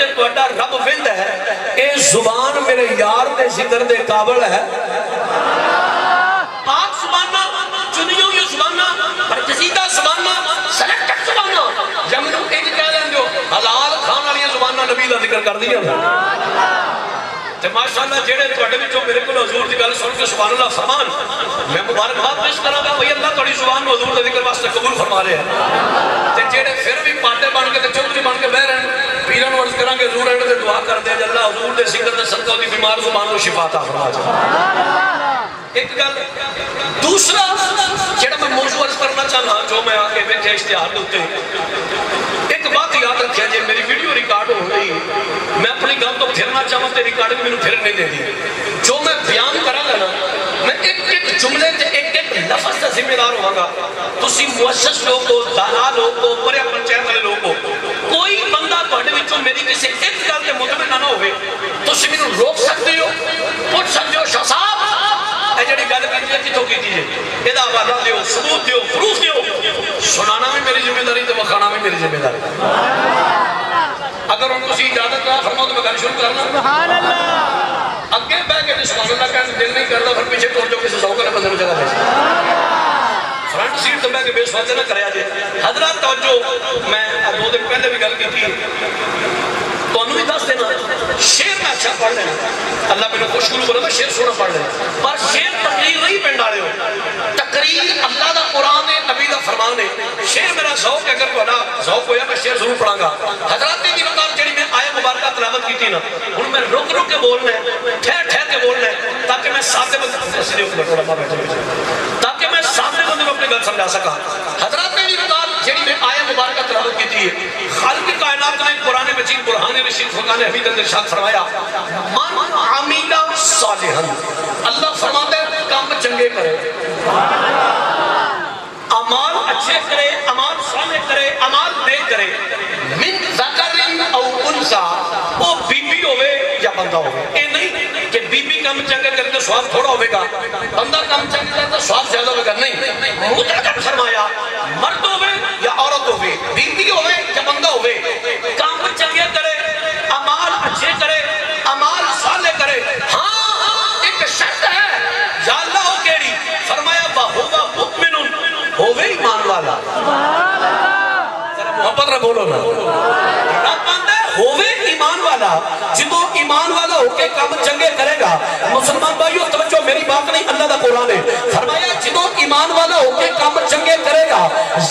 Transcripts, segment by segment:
تے توڑا رب وند ہے اے زبان میرے یار دے ذکر دے قابل ہے پاک زبانہ چنیوں یہ زبانہ برجسیدہ زبانہ سلیکٹڈ زبانہ یا میں نے ایک کہہ لیں جو حلال کھان والی زبانہ نبی دا ذکر کر دیا تے ماشاءاللہ جڑے تواڈے وچوں میرے کول حضور دی گل سن کے سبحان اللہ فرمان میں مبارکباد پیش کراں گا بھئی اللہ تہاڈی زبان نو حضور دے ذکر واسطے قبول فرما لے تے جڑے پھر بھی پاٹے بن کے تے چوکری بن کے بیٹھ رہے پیراں نو عرض کراں گے حضور انہاں تے دعا کر دے اللہ حضور دے ذکر دے صدقہ دی بیمار زبان نو شفا عطا فرما دے ایک گل دوسرا جڑا میں موضوع عرض کرنا چاہنا جو میں آگے بیٹھے اشتہار دے ایک بات یاد رکھیں جی میری ویڈیو ریکارڈ ہو گئی میں اپنی گل تو پھرنا چاہوں تے ریکارڈنگ میں پھر نہیں دے دی جو میں بیان کرا گا نا میں ایک جملے تے ایک لفظ کا ذمہ دار ہوں گا تسی مؤسس لوگ ہو دانا لوگ ہو پریا پنچایت والے لوگ ہو کوئی بندہ تواڈے وچوں میری کسی ایک گل تے مطمئن نہ ہوئے تسی مینوں روک سکتے ہو پوچھ سکتے ہو شاہ صاحب اے جڑی گل کیتی ہے کتھوں کیتی ہے ادا حوالہ دیو ثبوت دیو پروف دیو سنانا بھی میری ذمہ داری تے وکھانا بھی میری ذمہ داری اگر ان کو سی اجازت نہ فرماؤ تو میں گل شروع کرنا سبحان اللہ اگے بیٹھ کے سبحان اللہ کہنے دل نہیں کرتا پھر پیچھے ٹور جو کسی سوکر بندے کو جگہ دے فرنٹ سیٹ تو بیٹھ کے بے سوچ نہ کریا جائے حضرات توجہ میں دو دن پہلے بھی گل کی تھی تو انہوں بھی دس دینا شیر میں اچھا پڑھ لینا اللہ میں نے خوش کرو بولا میں شیر سونا پڑھ لینا پر شیر تقریر نہیں پہن ڈالے ہو تقریر اللہ دا قرآن ہے نبی دا فرمان ہے شیر میرا ذوق ہے اگر کوئی ذوق ہویا میں شیر ضرور پڑھاں گا حضرات نے کی وقار جڑی میں آیہ مبارکہ تلاوت کی تھی نا ان میں رک رک کے بولنا ہے ٹھہر ٹھہر کے بولنا ہے تاکہ میں سامنے تاکہ میں سامنے بندے کو اپنی گل سمجھا سکا حضرات نے کی وقار جڑی میں آیہ مبارکہ تلاوت کی تھی خالق کائنات نے قرآن مجید برہان رشید فرقان حمید اندر ارشاد فرمایا من عمل صالحا اللہ فرماتا ہے کام چنگے کرے اعمال اچھے کرے اعمال صالح کرے اعمال نیک کرے من ذکر او انثى وہ بی بی ہوئے یا بندہ ہوئے اے نہیں کہ بی بی کام چنگے کرے تو ثواب تھوڑا ہوئے گا بندہ کام چنگے کرے تو ثواب زیادہ ہوئے گا نہیں مطلق فرمایا مرد ہوئے یا عورت ہوئے بی بی ہوئے یا بندہ ہوئے کام چنگے کرے اعمال اچھے کرے اعمال صالح کرے ہاں ایک شرط ہے یا اللہ ہو کیڑی فرمایا وَهُوَ مُؤْمِنٌ ہوئے ایمان والا ذرا محبت رہ بولو نا رب مانتا ہے ہوئے ایمان والا جدو ایمان والا ہو کے کام چنگے کرے گا مسلمان بھائیو توجہ میری بات نہیں اللہ دا قرآن ہے فرمایا جدو ایمان والا ہو کے کام چنگے کرے گا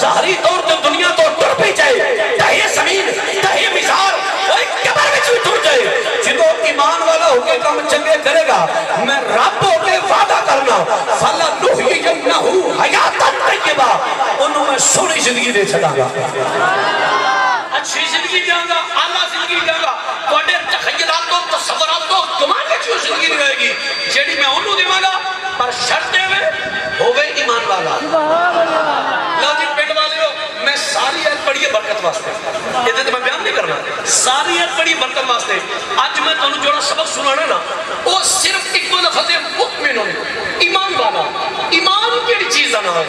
ظاہری طور تے دنیا تو ٹر بھی جائے تہی زمین تہی مثال کوئی قبر میں بھی ٹر جائے جدو ایمان والا ہو کے کام چنگے کرے گا میں رب ہو کے وعدہ کرنا فَلَنُحْيِيَنَّهُ حَيَاتًا طَيِّبَةً انہوں میں سونی زندگی دے چھڑا گا اچھی زندگی دیا گا اعلیٰ زندگی دیا گا توڑے تخیلات و تصورات و گمان کے چھو زندگی دی رہے گی جیڑی میں انہوں دیما گا پر شرط دے ہوئے ایمان والا لو جی پیٹ والے ہو میں ساری ایت پڑھی ہے برکت واسطے یہ تو میں بیان نہیں کرنا ساری ایت پڑھی برکت واسطے آج میں تو انہوں جو سبق سنانا نا وہ صرف ایک دو لفظ مؤمن ایمان والا ایمان کی چیز نہ ہے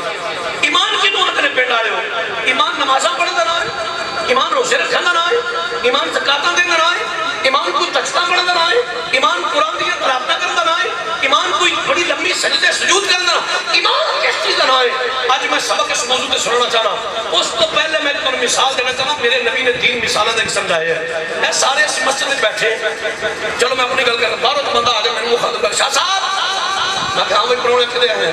ایمان کی نو رکھنے پیٹ آئے ہو ایمان نمازہ پڑھنے نہ ہے ایمان روزے رکھنا نہ آئے ایمان زکاتاں دینا نہ آئے ایمان کوئی تجدہ پڑھنا نہ آئے ایمان قرآن دیا تلاوت کرنا نہ آئے ایمان کوئی بڑی لمبی سجدے سجود کرنا ایمان کس چیز نہ آئے آج میں سبق اس موضوع پہ سننا چاہنا اس تو پہلے میں تمہیں مثال دینا چاہنا میرے نبی نے 3 مثالیں دیکھ سمجھائے ہیں اے سارے اس مسجد میں بیٹھے چلو میں اپنی گل کرنا باہر بندہ آ جائے میرے مخاطب کر شاہ صاحب میں کہا ہوئی پرونے کدے ہیں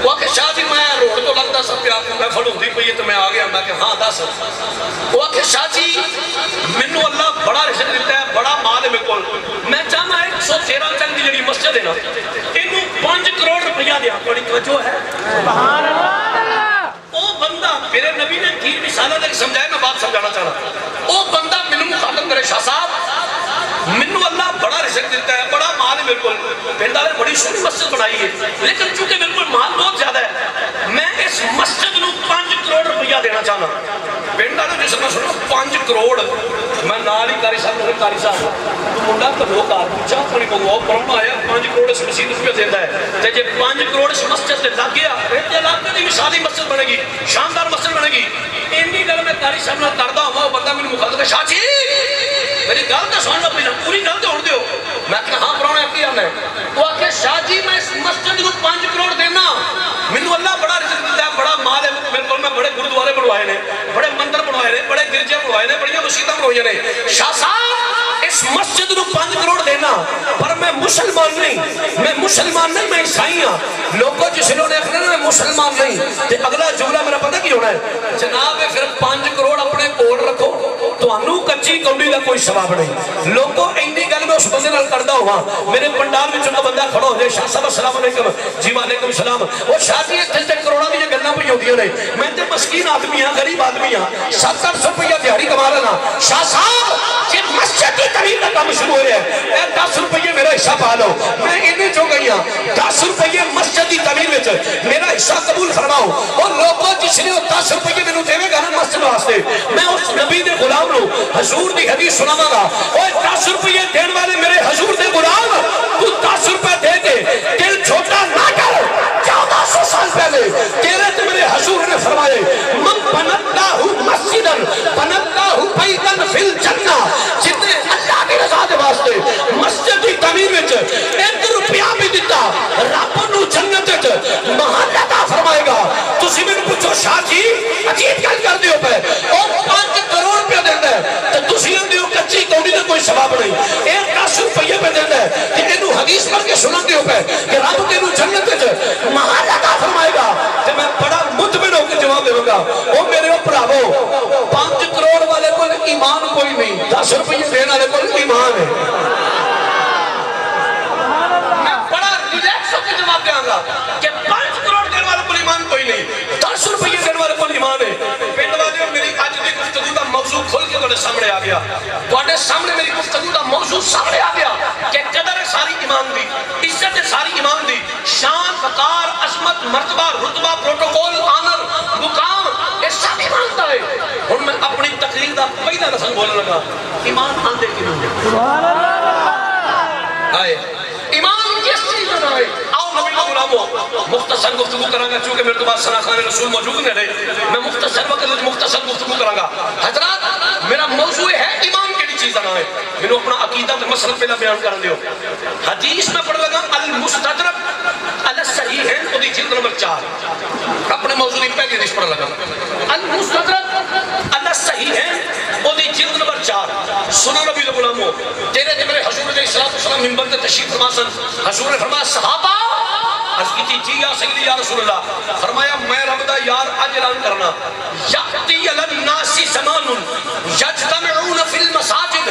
وہ کہ شاہ جی میں روڈ تو لگتا سب پہ آپ میں پھڑوں دی پئی تو میں آ گیا میں کہ ہاں دس وہ کہ شاہ جی منو اللہ بڑا رزق دیتا ہے بڑا مال ہے میرے کول میں چاہنا 113 چند کی جڑی مسجد ہے نا انہوں 5 کروڑ روپیہ دیا بڑی توجہ ہے سبحان اللہ وہ بندہ میرے نبی نے 3 مثالیں تک سمجھائے میں بات سمجھانا چاہنا وہ بندہ منو مخاطب کرے شاہ صاحب منو اللہ بڑا رزق دیتا ہے بڑا مال ہے میرے کو پہندہ نے بڑی سونی مسجد بنائی ہے لیکن چونکہ میرے کو مال بہت زیادہ ہے میں اس مسجد نو 5 کروڑ روپیہ دینا چاہنا پہندہ نے جس میں سنو 5 کروڑ میں نالی کاری صاحب نے کاری صاحب تو منڈا تو لوگ آدمی چاہ پڑی کو وہ پرما آیا 5 کروڑ اس مسجد روپیہ دیتا ہے تے جے 5 کروڑ اس مسجد سے لگ گیا یہ علاقے دی مثالی مسجد بنے گی شاندار مسجد بنے گی اینی گل میں کاری صاحب نے کردہ ہوا وہ بندہ میرے مخاطب ہے شاہ جی میری گل تو پوری گل تو ہن دیو میں کہ ہاں پرانا کی آنا ہے وہ کہ شاہ جی میں اس مسجد کو 5 کروڑ دینا مینوں اللہ بڑا رزق دیتا ہے بڑا مال ہے میرے کو میں بڑے گردوارے بنوائے نے بڑے مندر بنوائے نے بڑے گرجے بنوائے نے بڑی مسجداں بنوائے نے شاہ صاحب اس مسجد کو 5 کروڑ دینا پر میں مسلمان نہیں میں عیسائی ہاں لوگوں جس انہوں نے اکھنا میں مسلمان نہیں تے اگلا جملہ میرا پتہ کی ہونا ہے جناب پھر 5 کروڑ اپنے کول رکھو تو انو کچی کونڈی کا کوئی ثواب نہیں لوگوں اینی گل میں اس بندے نال کردا ہوا میرے پنڈال میں جو بندہ کھڑا ہو جائے شاہ صاحب السلام علیکم جی وعلیکم السلام وہ شاہ جی اتنے کروڑوں کی گلاں پہ ہوندیاں نے میں تے مسکین آدمی ہاں غریب آدمی ہاں 700 روپیہ دیہاڑی کما لینا شاہ صاحب یہ مسجد کی تعمیر کا کام شروع ہو رہا ہے اے 10 روپیے میرا حصہ پا لو میں انہیں جو گئی ہاں 10 روپیے مسجد کی تعمیر وچ میرا حصہ قبول فرماؤ اور لوگوں جس نے 10 روپیے مینوں دے گا نا مسجد واسطے میں اس نبی دے غلام نو حضور دی حدیث سناواں گا اوے 10 روپیے دین والے میرے حضور دے غلام تو 10 روپے دے کے دل چھوٹا نہ کر 1400 سال پہلے تیرے تے میرے حضور نے فرمائے من بنتا مسجدا بنتا بیتا فی الجنہ جتنے اللہ کی رضا دے واسطے مسجد کی تعمیر وچ 1 روپیہ بھی دیتا رب نو جنت وچ محل عطا فرمائے گا تسی مینوں پوچھو شاہ جی عجیب گل کر دیو پے او 5 کروڑ روپیہ دیندا ہے تے تسی دیو کچی کونی دا کوئی ثواب نہیں اے 10 روپیے پہ دیندا ہے تے اینو حدیث پڑھ کے سنا دیو پے کہ رب تینوں جنت وچ محل عطا فرمائے گا تے میں بڑا مطمئن ہو کے جواب دیواں گا او میرے بھراو 5 کروڑ والے کول ایمان کوئی نہیں 10 روپیے دینے والے کول ایمان ہے میں بڑا ریلیکس ہو کے جواب دیاں گا کہ 5 کروڑ دینے والے کول ایمان کوئی نہیں 10 روپیے دینے والے کول ایمان ہے پنڈ والے میری اج دی گفتگو دا موضوع کھل کے تواڈے سامنے آ گیا تواڈے سامنے میری گفتگو دا موضوع سامنے آ گیا کہ قدر ہے ساری ایمان دی عزت ہے ساری ایمان دی شان وقار عظمت مرتبہ رتبہ پروٹوکول آنر مقام یہ سب ایمان دا ہے ہن میں اپنی تقریر دا پہلا لفظ بولنے لگا ایمان آندے کیوں سبحان اللہ آئے ایمان کس چیز میں آئے آؤ نبی کا غلامو مختصر گفتگو کروں گا چونکہ میرے تو بعد ثنا خان رسول موجود نہیں رہے میں مختصر وقت مختصر گفتگو کروں گا حضرات میرا موضوع ہے ایمان کی چیز نہ ہے میں نے اپنا عقیدہ تے مسئلہ پہلا بیان کر دیو حدیث میں پڑھ لگا المستدرک علی الصحیحین کو دی جلد نمبر 4 اپنے موضوع کی پہلی حدیث پڑھ لگا المستدرک علی الصحیحین کو دی جلد نمبر 4 سنا نبی غلامو تیرے تے میرے حضور علیہ السلام منبر تے تشریف فرما سن حضور نے فرمایا صحابہ عرض کی تھی جی یا سیدی یا رسول اللہ فرمایا میں رب دا یار اج اعلان کرنا یاتی علی الناس زمان یجتمعون فی المساجد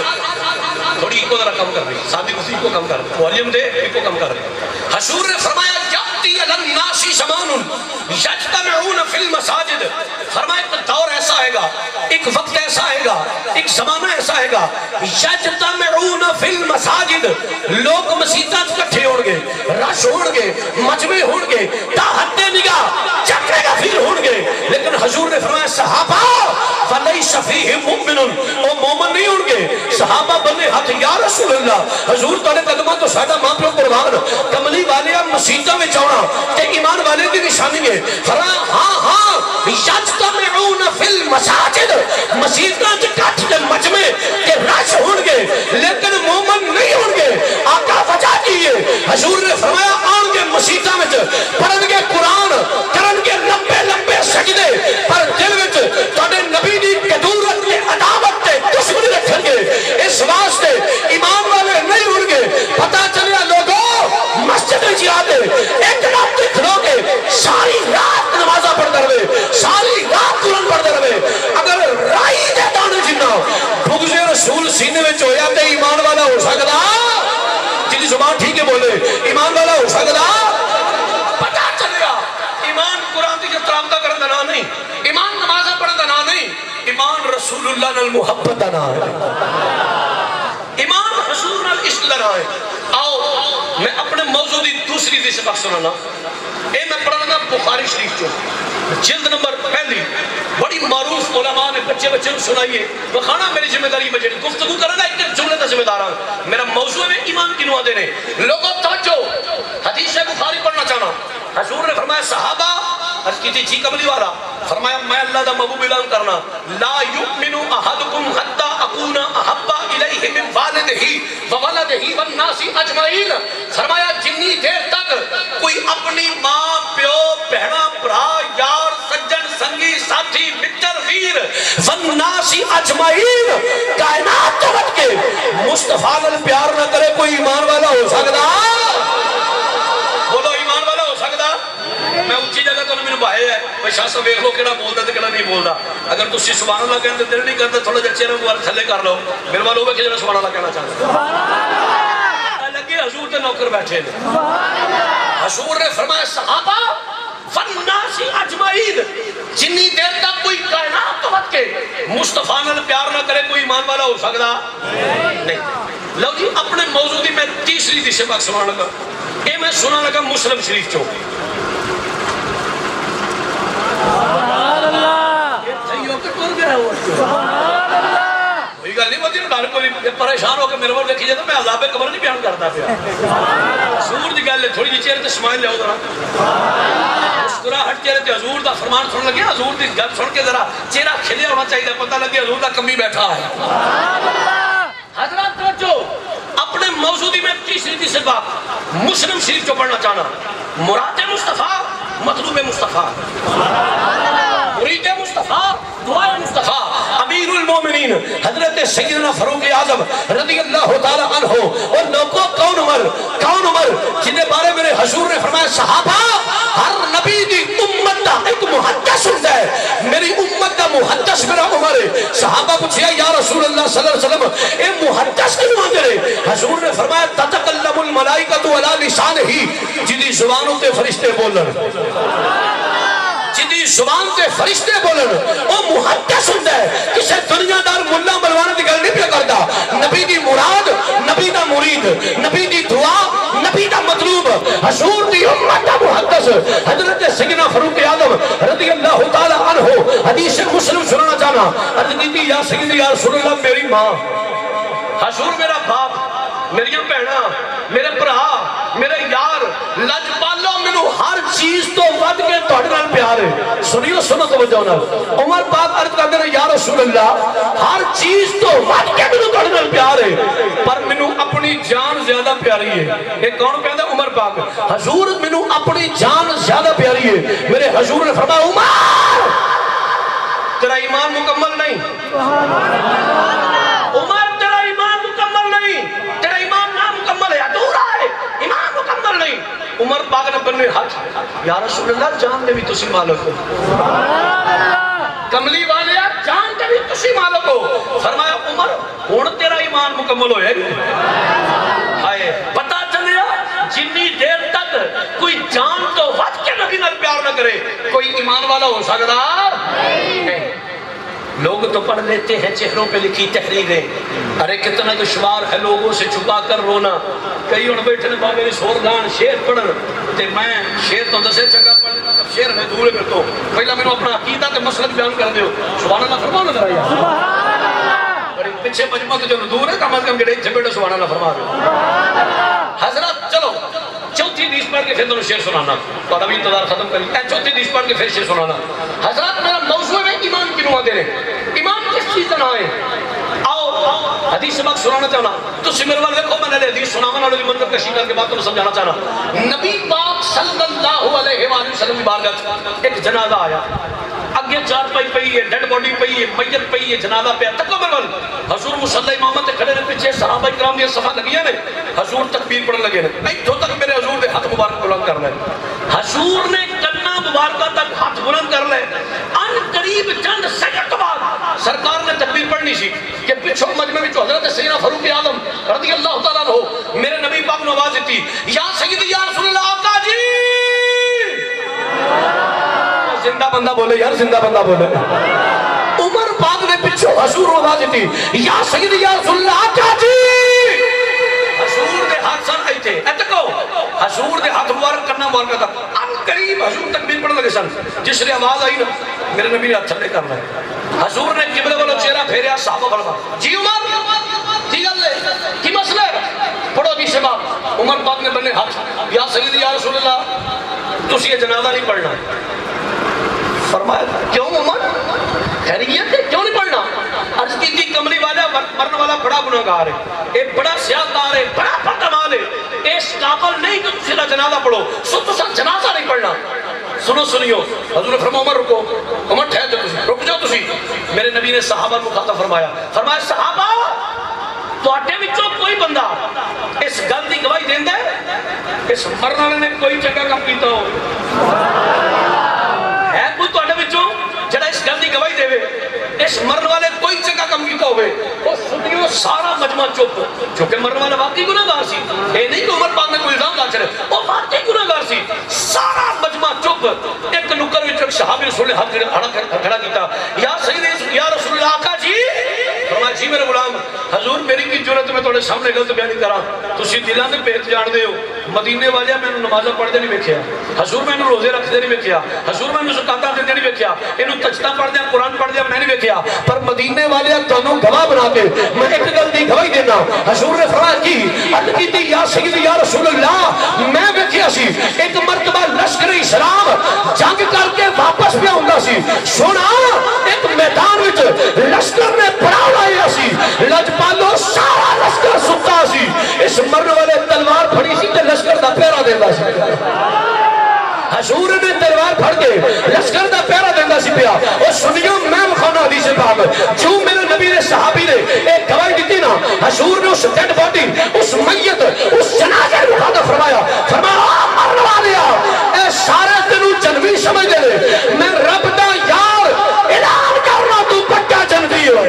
تھوڑی کو ذرا کم کر دیں سادی اسی کو کم کر دیں والیوم دے کو کم کر دیں حضور نے فرمایا یاتی علی الناس زمان یجتمعون فی المساجد فرمایا ایک دور ایسا آئے گا ایک وقت ایسا آئے گا ایک زمانہ ایسا آئے گا یجتمعون فی المساجد لوگ مسجداں اکٹھے ہون گے رش ہون گے مجمع ہون گے تا حد نگاہ چکرے کا پھر ہون گے لیکن حضور نے فرمایا صحابہ فلیس فیہ مؤمن او مومن نہیں ہون گے صحابہ بنے ہاتھ یا رسول اللہ حضور تو نے قدمہ تو سادہ ماں پیو قربان کملی والے مسیطہ میں چوڑا کہ ایمان والے دی نشانی ہے فرمایا ہاں یجتمعون فی المساجد مسیطہ چکٹ کے مجمع کے رش ہون گے لیکن مومن نہیں ہون گے آقا وجہ کیے حضور نے فرمایا آن گے مسیطہ میں پڑھن گے قرآن کرن گے لمبے لمبے سجدے پر دل میں توڑے نبی دی قدورت کے عداوت تے دشمنی رکھن گے اس واسطے ایمان والے نہیں ہون گے پتا چلیا لوگوں مسجد میں جیادے ایک رات دکھلو گے ساری رات نمازہ پڑھ در ہوئے ساری رات قرآن پڑھ در ہوئے اگر رائی دے دانے جنہ بغض رسول سینے میں چویا تے ایمان والا ہو سکتا جنہی زبان ٹھیک ہے بولے ایمان والا ہو سکتا پتا چلیا ایمان قرآن کی جو ترابطہ کرن دنا نہیں ایمان نمازہ پڑھن دنا نہیں ایمان رسول اللہ نال محبت دنا ہے ایمان حضور نال عشق دنا ہے آؤ میں اپنے موضوع دی دوسری دی سبق سنانا اے میں پڑھنا بخاری شریف جو جلد نمبر پہلی بڑی معروف علماء نے بچے بچے سنائیے بخانا میری ذمہ داری میں جڑی گفتگو کرنا ایک جملے کا ذمہ دار ہوں میرا موضوع میں ایمان کی نوادے نے لوگوں توجہ حدیث بخاری پڑھنا چاہنا حضور نے فرمایا صحابہ عرض کی تھی جی کملی والا فرمایا میں اللہ دا محبوب اعلان کرنا لا یؤمن احدکم حتی اکون احب الیہ من والدہ صاحبہ وولدہ والناس اجمعین، فرمایا جنی دیر تک کوئی اپنی ماں پیو بہنا برا یار سجن سنگی ساتھی متر ویر والناس اجمعین کائنات تو بٹ کے مصطفیٰ نال پیار نہ کرے کوئی ایمان والا ہو سکتا؟ بولو ایمان والا ہو سکتا؟ میں اونچی جگہ تو میرے بھائی ہے میں شاہ صاحب دیکھ لو کہڑا بولتا ہے کہڑا نہیں بولتا، اگر تسی سبحان اللہ کہتے دل نہیں کرتا تھوڑا جا چہرہ مبارک تھلے کر لو، میرے والوں میں کہ جنہوں سبحان اللہ کہنا چاہتا لگے حضور تے نوکر بیٹھے نے۔ حضور نے فرمایا صحابہ والناس اجمعین، جنی دیر تک کوئی کائنات تو بت کے مصطفیٰ نال پیار نہ کرے کوئی ایمان والا ہو سکتا نہیں۔ لو جی اپنے موضوع دی میں تیسری دی سے پاک سنانا لگا، اے میں سنا لگا مسلم شریف چوں۔ سبحان اللہ، یہ تھیو کے ٹور گیا ہوا کوئی گل نہیں بولتی ڈر کوئی پریشان ہو کے میرے ور دیکھی جائے تو میں عذاب قبر نہیں بیان کرتا پیا۔ حضور دی گل ہے تھوڑی جی چہرے تے سمائل لے ذرا، مسکراہٹ چہرے تے حضور دا فرمان سن لگے، حضور دی گل سن کے ذرا چہرہ کھلیا ہونا چاہیے، پتہ لگے حضور دا کمی بیٹھا ہے۔ حضرات توجہ، اپنے موضوع دی میں تیسری تیسری بات مسلم شریف جو پڑھنا چاہنا، مراد مصطفیٰ مطلوب مصطفیٰ، مرید مصطفیٰ دعا مصطفیٰ، امیر المومنین حضرت سیدنا فاروق اعظم رضی اللہ تعالیٰ عنہ۔ اور لوگوں کون عمر جنہیں بارے میرے حضور نے فرمایا صحابہ ہر نبی دی امت دا ایک محدث ہوتا ہے، میری امت دا محدث میرا عمر ہے۔ صحابہ پوچھیا یا رسول اللہ صلی اللہ علیہ وسلم اے محدث کیوں آندے رہے؟ حضور نے فرمایا تتکلم الملائکۃ علی لسانہ، جدی زبانوں تے فرشتے بولن، جدی زبان تے فرشتے بولن او محدث ہوتا ہے، کسے دنیا دار ملا بلوانے دی گل نہیں پیا کرتا۔ نبی دی مراد، نبی دا مرید، نبی دی دعا، نبی دا مطلوب، حضور دی امت دا محدث حضرت سیدنا فاروق اعظم رضی اللہ تعالی عنہ۔ حدیث مسلم سننا چاہنا، عرض کی یا سیدی یا رسول اللہ میری ماں، حضور میرا باپ، میری بہنا، میرے برا، میرے یار، لجپالو مینو ہر چیز تو ود کے تہاڈے نال پیار ہے۔ سنیو سنو توجہ نال، عمر پاک عرض کردے نے یا رسول اللہ ہر چیز تو ود کے مینو تہاڈے نال پیار ہے، پر مینو اپنی جان زیادہ پیاری ہے۔ یہ کون کہندا؟ عمر پاک۔ حضور مینو اپنی جان زیادہ پیاری ہے۔ میرے حضور نے فرمایا عمر تیرا ایمان مکمل نہیں، عمر تیرا ایمان مکمل نہیں، تیرا ایمان نامکمل ہے، ادھورا ہے، ایمان مکمل نہیں۔ عمر پاک نے بنے ہاتھ یا رسول اللہ جان دے بھی تسی مالک ہو، کملی والے جان دے بھی تسی مالک ہو۔ فرمایا عمر ہن تیرا ایمان مکمل ہوئے ہائے پتہ چلیا جنی دیر تک کوئی جان تو ود کے نبی نال پیار نہ کرے کوئی ایمان والا ہو سکتا نہیں۔ لوگ تو پڑھ لیتے ہیں چہروں پہ لکھی تحریریں، ارے کتنا دشوار ہے لوگوں سے چھپا کر رونا۔ کئی ان بیٹھے نے بابے سوردان شیر پڑھن تے میں شیر تو دسے چنگا پڑھ لینا تب شیر میں دور ہے تو پہلا میں اپنا عقیدہ تے مسلک بیان کر دیو۔ سبحان اللہ فرما نظر آیا، بڑی پیچھے مجمع تو جو دور ہے کم از کم گڑے جھپیٹے سبحان اللہ فرما دو۔ حضرات چلو چوتھی حدیث پڑھ کے پھر تمہیں شیر سنانا، تو ابھی انتظار ختم کری، چوتھی حدیث پڑھ کے پھر شیر سنانا۔ حضرات میرا موضوع ہے ایمان کی نوع دے رہے، ایمان کس چیز نہ ہے؟ آؤ حدیث سے بات سنانا چاہنا، تو سمیرے والے دیکھو میں نے حدیث سنانا والی منظر کشی کر کے بات تمہیں سمجھانا چاہنا۔ نبی پاک صلی اللہ علیہ وآلہ وسلم کی بارگاہ ایک جنازہ آیا، اگے چار پئی ہے، ڈیڈ باڈی پئی ہے، میت پئی ہے، جنازہ پہ تکو برول حضور مصلی امامت کھڑے نے، پیچھے صحابہ کرام یہ صفحہ لگیاں نے، حضور تکبیر پڑھن لگے نے، نہیں تو تک میرے حضور دے ہاتھ مبارک بلند کر لے۔ حضور نے کنا مبارکہ تک ہاتھ بلند کر لے، ان قریب چند سیکنڈ کے بعد سرکار نے تکبیر پڑھنی سی کہ پیچھو مجمع میں حضرت سیدنا فاروق اعظم رضی اللہ تعالیٰ عنہ میرے نبی پاک نے آواز دیتی یا سیدی یا رسول اللہ آقا جی، زندہ بندہ بولے یار، زندہ بندہ بولے۔ عمر پاک نے پیچھو حضور آواز دیتی یا سیدی یا رسول اللہ آقا جی، حضور دے ہاتھ سن آئی تھے اتکو، حضور دے ہاتھ مبارک کرنا مبارکہ تھا، ان قریب حضور تکبیر پڑھنے لگے سن، جس نے آواز آئی نا میرے نبی نے ہاتھ تھلے کرنا ہے۔ حضور نے قبلہ والا چہرہ پھیریا، صحابہ بڑھا جی عمر جی اللہ کی مسئلہ ہے، پڑھو دی شباب۔ عمر پاک نے بنے ہاتھ یا سیدی یا رسول اللہ تسی یہ جنازہ نہیں پڑھنا۔ فرمایا کیوں عمر خیریت ہے کیوں نہیں پڑھنا؟ عرض کی تھی کملی والا مرنے والا بڑا گناہ گناہگار ہے، یہ بڑا سیاہکار ہے، بڑا بدعمال ہے، اس قابل نہیں کہ تسی دا جنازہ پڑھو، سو تسا جنازہ نہیں پڑھنا۔ سنو سنیو، حضور فرما عمر رکو، عمر ٹھہر جاؤ تسی، رک جاؤ تسی۔ میرے نبی نے صحابہ کو مخاطب فرمایا، فرمایا صحابہ تواڈے وچوں کوئی بندہ اس گل دی گواہی دیندا ہے اس مرن والے نے کوئی چنگا کام کیتا ہو؟ ہے کوئی تواڈے وچوں جڑا اس گل دی گواہی دے اس مرن والے کوئی چنگا کام کیتا ہوئے؟ وہ سنیو سارا مجمع چپ، چونکہ مرن والا واقعی گناہگار سی، اے نہیں کہ عمر پاک نے کوئی الزام لا چھڑے، وہ واقعی گناہگار سی۔ سارا مجمع چپ، ایک نکر وچ ایک صحابی رسول نے ہاتھ کھڑا کیتا، یا سید یا رسول اللہ آقا جی، فرمایا جی میرے غلام، حضور میری کی جرت میں تھوڑے سامنے غلط بیانی کراں، تسی دلاں دے پیت جان دے ہو، مدینے والے میں نمازاں پڑھ دے نہیں ویکھیا، حضور میں روزے رکھ دے نہیں ویکھیا، حضور میں زکاتاں دے نہیں ویکھیا، اینو تجدہ پڑھ دیا قرآن پڑھ دیا میں نہیں ویکھیا، پر مدینے والے تانوں گواہ بنا کے میں ایک گل دی گواہی دینا۔ حضور نے فرمایا کی عرض کیتی یا سیدی یا رسول اللہ، میں ویکھیا سی ایک مرتبہ لشکر اسلام جنگ کر کے واپس پہ ہوندا سی، سونا ایک میدان وچ لشکر نے پڑاؤ لایا سی، لجپالو سارا لشکر ستا سی، اس مرن والے تلوار پھڑی سی تے لشکر دا پہرا دیندا سی۔ حضور نے تلوار پھڑ کے لشکر دا پہرا دیندا سی پیا۔ او سنیو میں مخانا حدیث پاک جو میرے نبی نے صحابی نے ایک گواہی دیتی نا، حضور نے اس ڈیڈ باڈی، اس میت، اس جنازے کو مخاطب فرمایا، فرمایا مرن والیا اے سارے تینوں جنوی سمجھ دے، میں رب دا یار اعلان کرنا تو پکا جنوی ہو۔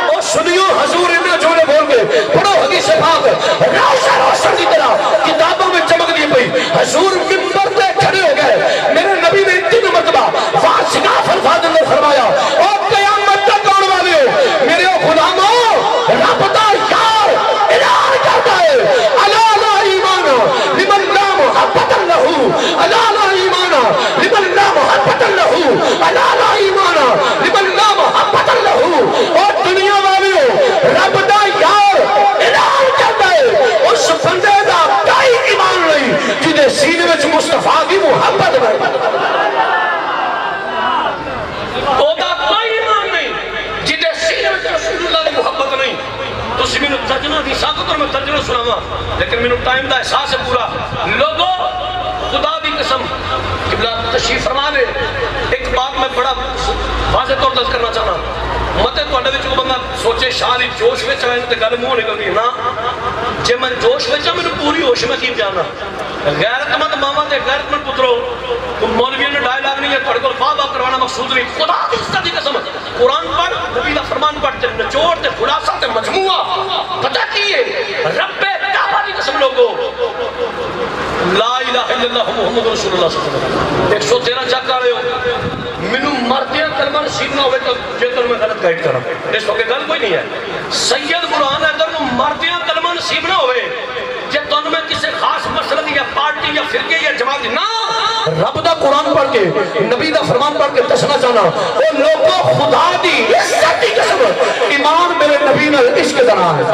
او سنیو حضور نے جوڑے بول کے پڑھو حدیث پاک روشن روشن کی طرح کتابوں میں چمک دی پئی۔ حضور منبر پہ کھڑے ہو گئے، میرے نبی نے تین مرتبہ واسقاف الفاظ نے فرمایا، او قیامت تک آنے والے ہو میرے غلاموں، رب دا یار اعلان کرتا ہے الا لا ایمان لمن لا محبت لہو، الا لا ایمان لمن لا محبت لہو، الا لا ایمان لمن لا محبت لہو۔ اور دنیا والے ہو رب دا یار اعلان کرتا ہے اس بندے دا کوئی ایمان نہیں جنہیں سینے وچ مصطفیٰ کی محبت نہیں، او دا کوئی ایمان نہیں جنہیں سینے وچ رسول اللہ کی محبت نہیں۔ تو اسی میں ترجمہ دی ساکت اور میں ترجمہ سناواں، لیکن میں ٹائم دا احساس ہے پورا۔ لوگوں خدا دی قسم قبلہ تشریف فرما دے، ایک بات میں بڑا واضح طور پر کرنا چاہنا، متے تواڈے وچ کوئی بندہ سوچے شاہ دی جوش وچ آئے تے گل منہ نکل گئی، نا جے میں جوش وچ مینوں پوری ہوش میں کی جانا۔ غیرت مند ماما تے غیرت مند پترو، مولویوں نے ڈائلاگ نہیں ہے تواڈے کول واہ واہ کروانا مقصود نہیں، خدا دی عزت دی قسم قرآن پڑھ، نبی دا فرمان پڑھ تے نچوڑ تے خلاصہ تے مجموعہ پتہ کی ہے رب کعبہ دی قسم لوگو لا الہ الا اللہ محمد رسول اللہ صلی اللہ علیہ وسلم 113 چک آ رہے ہو، منو مردیاں کلمہ نصیب نہ ہوئے تو جیتر میں غلط گائیڈ کرا، اس وقت گل کوئی نہیں ہے۔ سید قرآن ہے در مردیاں کلمہ نصیب نہ ہوئے جے تن میں کسی خاص مسئلہ یا پارٹی یا فرقے یا جماعت نہ، رب دا قرآن پڑھ کے نبی دا فرمان پڑھ کے دسنا چاہنا وہ لوگوں خدا دی عزت دی قسم ایمان میرے نبی نے عشق دنا ہے۔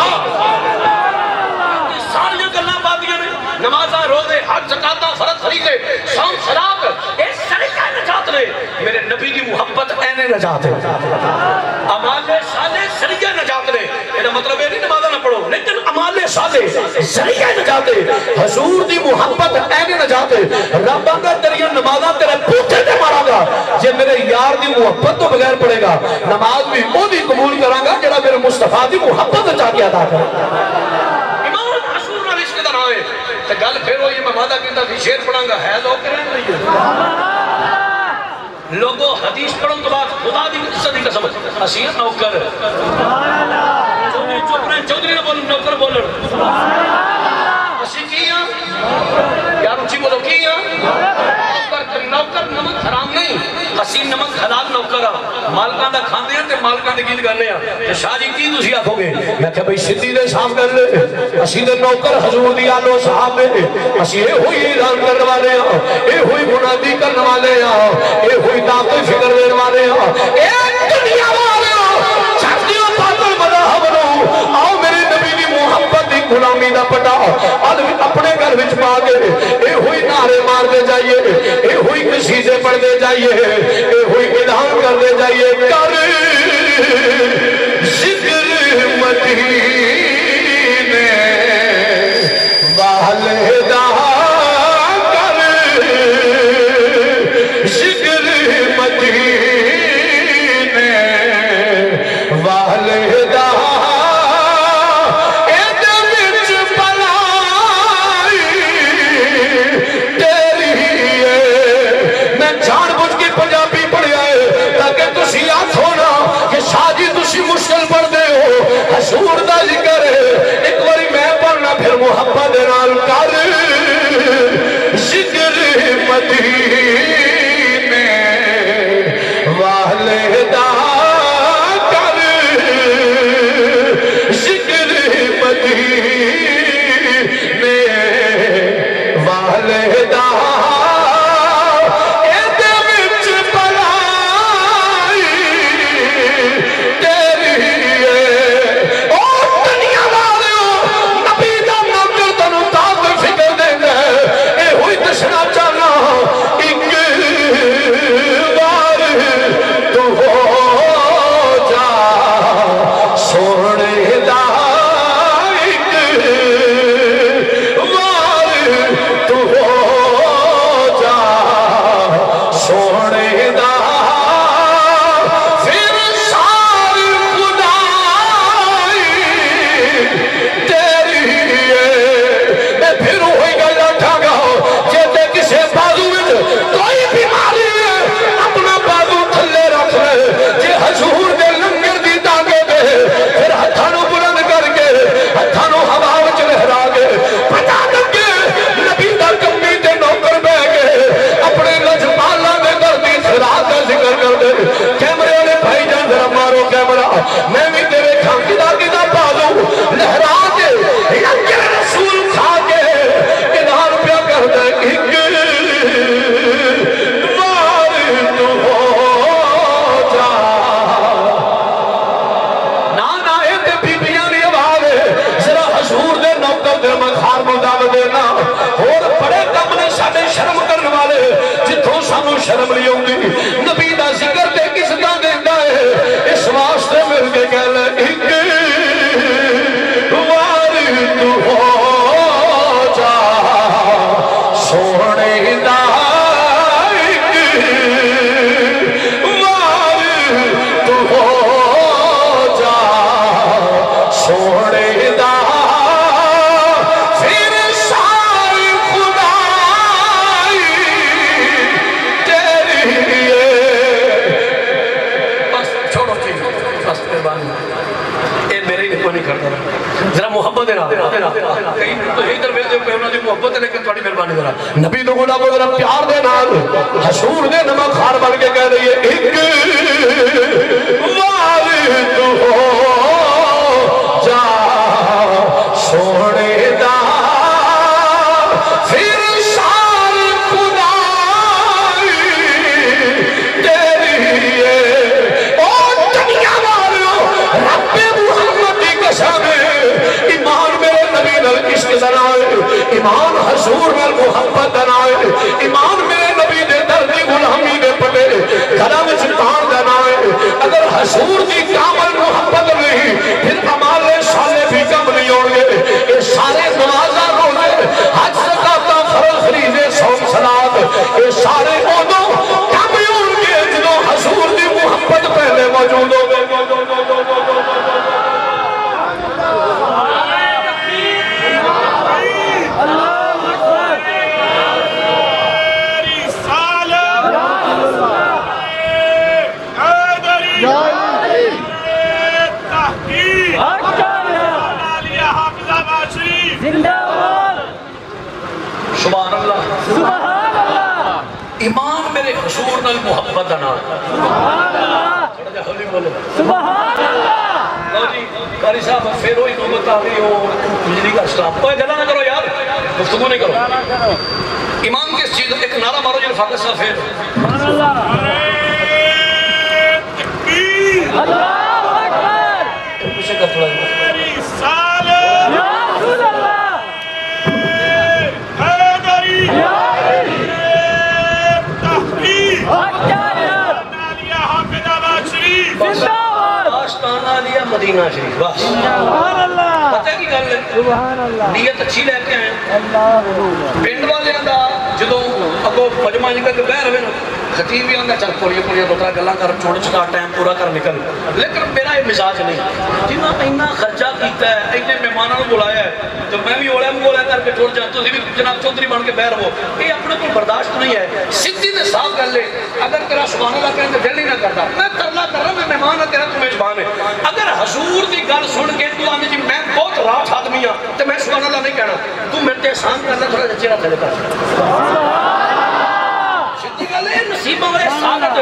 ساریاں گلاں باتیاں نے نمازاں روزے حج زکاتاں فرض فریضے صوم صلاۃ اے سریقہ نجات نے، میرے نبی دی محبت اینے نجات ہے، اعمال صالح سریقہ نجات نے۔ یہ مطلب ہے نہیں نمازاں نہ پڑھو، لیکن اعمال صالح سریقہ نجات ہے، حضور دی محبت اینے نجات ہے۔ رب آنگا تیری نمازاں تیرے پوچھے تے مارا گا جے میرے یار دی محبت تو بغیر پڑھے گا، نماز بھی وہ دی قبول کراں گا جڑا میرے مصطفیٰ دی محبت چاہ کے ادا کرے۔ تو گل پھر ہوئی میں وعدہ کیتا تھی شیر پڑھاں گا ہے لوگ کریں رہی ہے لوگوں حدیث پڑھن تو بعد خدا دی عزت دی قسم اسی نوکر چودھری نہ بولن نوکر بولن اسی کی ہیں یار اچھی بولو کی ہیں نوکر نمک حرام نہیں، اسی نمک حلال نوکر ہاں، مالکاں دا کھاندے ہیں تے مالکاں دے گیت گانے ہیں۔ شاہ جی کی تسی آکھو گے؟ میں کہا بھئی سدھی دے صاف کر لے، اسی دے نوکر حضور دی آلو صحابہ اسی اے ہوئی اعلان کرنے والے ہیں، اے ہوئی منادی کرنے والے ہیں، اے ہوئی دعوت فکر دینے والے ہیں، اے دنیا والے ہیں چھٹیوں پاتل مذہب رو آؤ میرے نبی دی محبت دی غلامی دا پٹا اپنے گھر وچ پا کے اے ہوئی نعرے مار دے جائیے، اے ہوئی کسی سے پڑھ دے جائیے، اے ہوئی اعلان کر دے جائیے کر ذکر مدینے والدہ کر ذکر مدینے والدہ میں بھی تیرے کھانکی دا کی دا پالوں لہرا کے لنگر رسول کھا کے ادھار پیا کر دے ایک وارد ہو جا نانا ایتے بی بیاں بھی آواز ذرا حضور دے نوکر دے مخار مداو دینا اور بڑے کم نے ساڑے شرم کرنے والے جتوں سانو شرم نہیں ہوں گی نبی دا ذکر دے کس دا دیندہ ہے اس واسطے مل کے گل ایک وارد ہو جا سونے دا ایک وارد ہو جا سونے دا پھر ساری خدائی تیری ہے بس چھوڑو چیز بس مہربانی اے میرے ہی نہیں کرتا ذرا محبت دینا کہیں تو ادھر مل دے پہ انہوں نے محبت ہے لیکن تھوڑی مہربانی ذرا نبی تو گناہ کو ذرا پیار دے نال حضور دے نمک خار بن کے کہہ رہی ہے ایک وارد ہو جا سونے دا پھر ساری خدائی تیری ہے او دنیا والوں رب محمد کی قسم ایمان میرے نبی نال عشق دنائے ایمان حضور نال محبت دنائے ایمان میرے نبی دے دردی غلامی دے پٹے گھرم چتان دنائے اگر حضور کی کامل محبت نہیں پھر عمال صالح بھی کم نہیں ہوگے یہ سارے نمازہ روزے حج زکاة فرض فریضے صوم صلاۃ یہ سارے عہدوں کم ہوگے جنہوں حضور کی محبت پہلے موجود ہوگے سبحان اللہ سبحان اللہ ایمان میرے حضور نال محبت دنا سبحان اللہ تھوڑا جا ہولی بولو سبحان اللہ لو جی قاری صاحب پھر ہوئی نوبت آ رہی ہو بجلی کا اسٹاپ کوئی گلا نہ کرو یار گفتگو نہیں کرو ایمان کس چیز ایک نعرہ مارو جی رفاقت صاحب پھر سبحان اللہ اللہ اکبر پیچھے کر تھوڑا جی یا رسول اللہ آشتانہ لیا مدینہ شریف بس سبحان اللہ پتہ کی گل ہے سبحان اللہ نیت اچھی لے کے آئے اللہ پنڈ والے دا جدوں اگو مجمع نکل کے بہ رہے خطیب بھی آندا چل پوڑی دوترا گلا کر چھوڑ چھڑا ٹائم پورا کر نکل لیکن میرا یہ مزاج نہیں جنہاں اتنا خرچہ کیتا ہے اتنے مہمانوں کو بلایا ہے تو میں بھی اوڑے مگولا کر کے چھوڑ جاتا تسی بھی جناب چودھری بن کے بہ رہو یہ اپنے کو برداشت نہیں ہے سیدھی تے صاف گل ہے اگر تیرا سبحان اللہ کہنے دل ہی نہ کرتا میں ترلا کر رہا میں مہمان ہے تیرا تو میزبان ہے اگر حضور دی گل سن کے تو آنے جی میں بہت راٹھ آدمی ہاں تو میں سبحان اللہ نہیں کہنا تو میرے تے احسان کرنا تھوڑا جا چہرہ تھلے کر سیدھی گل ہے نصیبہ والے سالت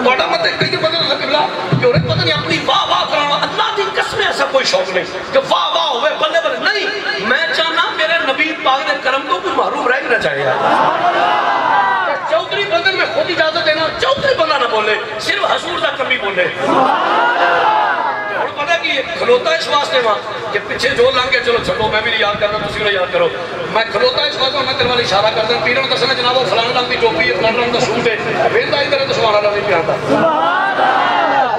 توڑا مت کئی بدل کوئی شوق نہیں کہ واہ واہ ہوئے بلے بلے نہیں، میں چاہنا میرے نبی پاک نے کرم کو کوئی محروم رہ نہ چاہے چوتری بندر میں خود اجازت دینا چوتری بندہ نہ بولے صرف حضور دا کمی بولے اور پتہ کہ کھلوتا اس واسطے وہاں کہ پیچھے جو لانگے چلو چھٹو میں بھی یاد کرنا تسی نے یاد کرو میں کھلوتا اس واسطے میں تیرے والے اشارہ کرتا ہوں پیروں دسنا جناب وہ فلانا رنگ کی ٹوپی ہے فلانا رنگ کا سوٹ ہے ویندا ادھر تو سبحان اللہ نہیں پیانتا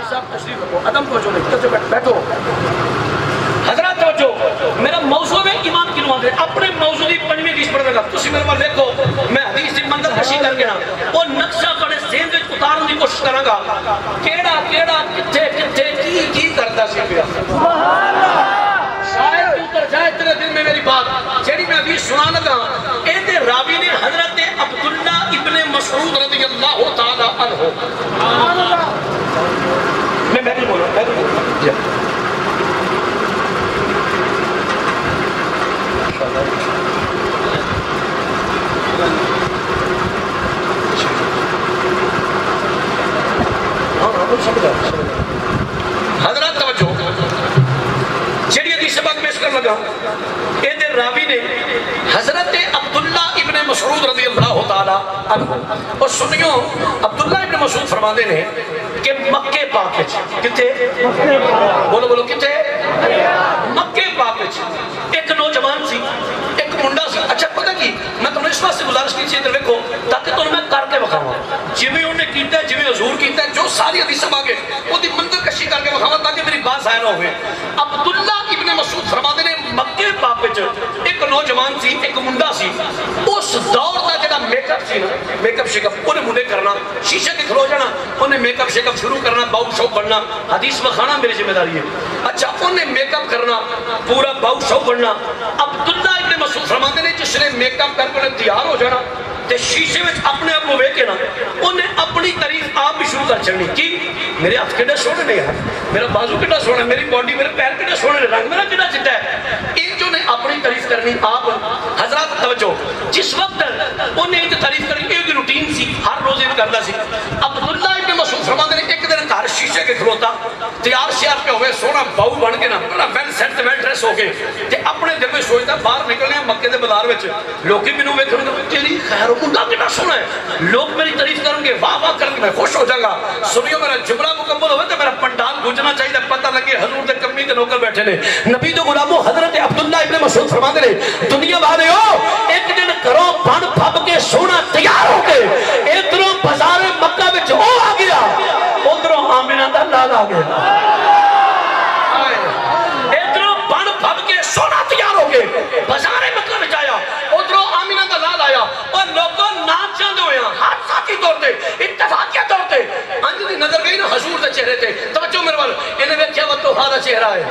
صاحب تشریف رکھو ادم توجہ نہیں بیٹھو حضرات توجہ میرا موضوع ہے ایمان کی نواز ہے اپنے موضوع کی پنجویں حدیث پڑھنے گا تسی میرے پاس دیکھو میں حدیث کی منظر کشی کر کے نا وہ نقشہ بڑے ذہن وچ اتارنے کی کوشش کراں گا کیڑا کیڑا کتھے کتھے کی کردا سی پیا سبحان اللہ شاید اتر جائے تیرے دل میں میری بات جیڑی میں حدیث سنا لگا اے دے راوی نے حضرت عبداللہ ابن مسعود رضی اللہ تعالی عنہ سبحان اللہ میں بھی بولوں حضرات توجہ جڑی حدیث پاک پیش کر لگا اے دے راوی نے حضرت عبداللہ ابن مسعود رضی اللہ تعالی عنہ اور سنیوں عبداللہ ابن مسعود فرماندے نے کہ مکے پاک وچ کتے بولو بولو کتے مکے پاک وچ ایک نوجوان سی ایک منڈا سی اچھا پتہ کی میں تمہیں اس واسطے گزارش کی چیز دیکھو تاکہ تمہیں میں کر کے بکھاؤں جویں انہیں کیتا ہے جویں حضور کیتا ہے جو ساری حدیث باگے وہ دی منظر کشی کر کے بکھاؤں تاکہ میری بات ظاہر نہ ہوئے عبداللہ ابن مسعود فرماتے نے مکے پاک وچ ایک نوجوان سی ایک منڈا سی اس دور دا جڑا میک اپ سی نا میک اپ شیک انہیں منڈے کرنا شیشے کے کھلو جانا انہیں میک اپ شیک شروع کرنا باؤ شو بننا حدیث بکھانا میری ذمہ داری ہے اچھا انہیں میک اپ کرنا پورا باؤ شو بننا عبداللہ ابن مسعود فرماتے نے جس نے میک اپ کر کے تیار ہو جانا تے شیشے میں اپنے آپ کو ویکھے نا انہیں اپنی تعریف آپ بھی شروع کر چڑھنی کی میرے ہاتھ کیڑے سونے نے یار میرا بازو کیڑا سونا ہے میری باڈی میرے پیر کیڑے سونے نے رنگ میرا کیڑا چٹا ہے ایک جو نے اپنی تعریف کرنی آپ حضرات توجہ جس وقت انہیں ایک تعریف کرنی ایک روٹین سی ہر روز ایک کرنا سی عبداللہ ابن مسعود فرماتے ہیں ایک دن گھر شیشے کے کھلوتا تیار شیار پہ ہوئے سونا باؤ بن کے نا بڑا ویل سیٹ ویل ڈریس ہو کے تے اپنے دل میں سوچتا باہر نکلنے مکے دے بازار وچ لوگ بھی مینوں ویکھن گے تیری خیر منڈا کتنا سونا ہے لوگ میری تعریف کریں گے واہ واہ کریں گے میں خوش ہو جاؤں گا سنیو میرا جملہ مکمل ہوئے تو میرا پنڈال گونجنا چاہیے پتہ لگے حضور دے کمی تے نوکر بیٹھے نے نبی دے غلامو حضرت عبداللہ ابن مسعود فرماتے نے دنیا والے ہو ایک دن کرو بن پھب کے سونا تیار ہو کے ادھروں بازار مکہ وچ او آ گیا ادھروں آمنہ دا لال آ گیا ادھروں بن پھب کے سونا تیار ہو کے بازار مکہ وچ آیا ادھروں آمنہ دا لال آیا اور لوگوں نام چاند ہوئے ہیں حادثاتی طور تے اتفاقیہ طور تے انج دی نظر گئی نا حضور دے چہرے تے توجہ میرے وال انہیں ویکھیا وقت ہارا چہرہ ہے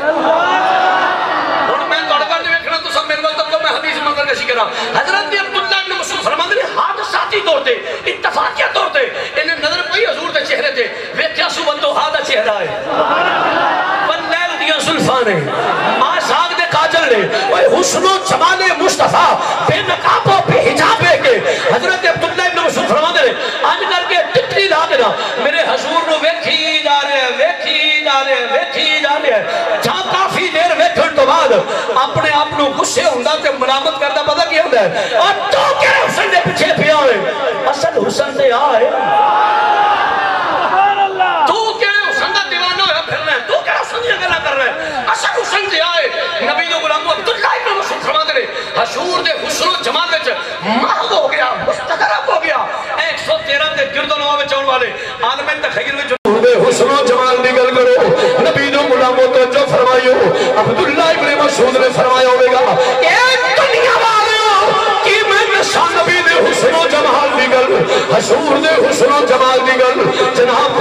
ہن میں توڑ کر ویکھنا تو سب میرے وال تک میں حدیث منظر کشی کراں حضرت عبداللہ ابن مسعود فرماتے ہیں حادثاتی طور تے اتفاقیہ طور تے انہیں نظر پئی حضور دے چہرے تے ویکھیا سو وقت ہارا چہرہ ہے واللیل دیاں زلفاں نے ماں ساگ دے کاجل نے حسن و جمال مصطفیٰ بے نقاب و بے حجاب ہے کہ حضرت عبداللہ ابن مسعود فرماتے ہیں آج کر کے ٹکری لا دینا میرے حضور نو ویکھی جا رہے ہیں ویکھی جا رہے ہیں ویکھی جا رہے ہیں جہاں کافی دیر ویکھن تو بعد اپنے آپ نو غصے ہوندا تے ملامت کردا پتہ کی ہوندا ہے اور تو کہ حسن دے پیچھے پیا ہوئے اصل حسن تے آئے تو کہ حسن دا دیوانہ ہوا پھرنا ہے تو کہ حسن دی گلا کر رہے ہیں اصل حسن تے آئے نبی دے غلام عبداللہ ابن مسعود فرماتے ہیں حضور دے حسن و جمال وچ محو ہو گیا مستغرب ہو گیا 113 تے گرد و نواں وچ آن والے عالم تخیر وچ دے حسن و جمال دی گل کرو نبی دے غلاموں تو جو فرمائیو عبداللہ ابن مسعود نے فرمایا ہوے گا اے دنیا والو کی میں نبی دے حسن و جمال دی گل حضور دے حسن و جمال دی گل جناب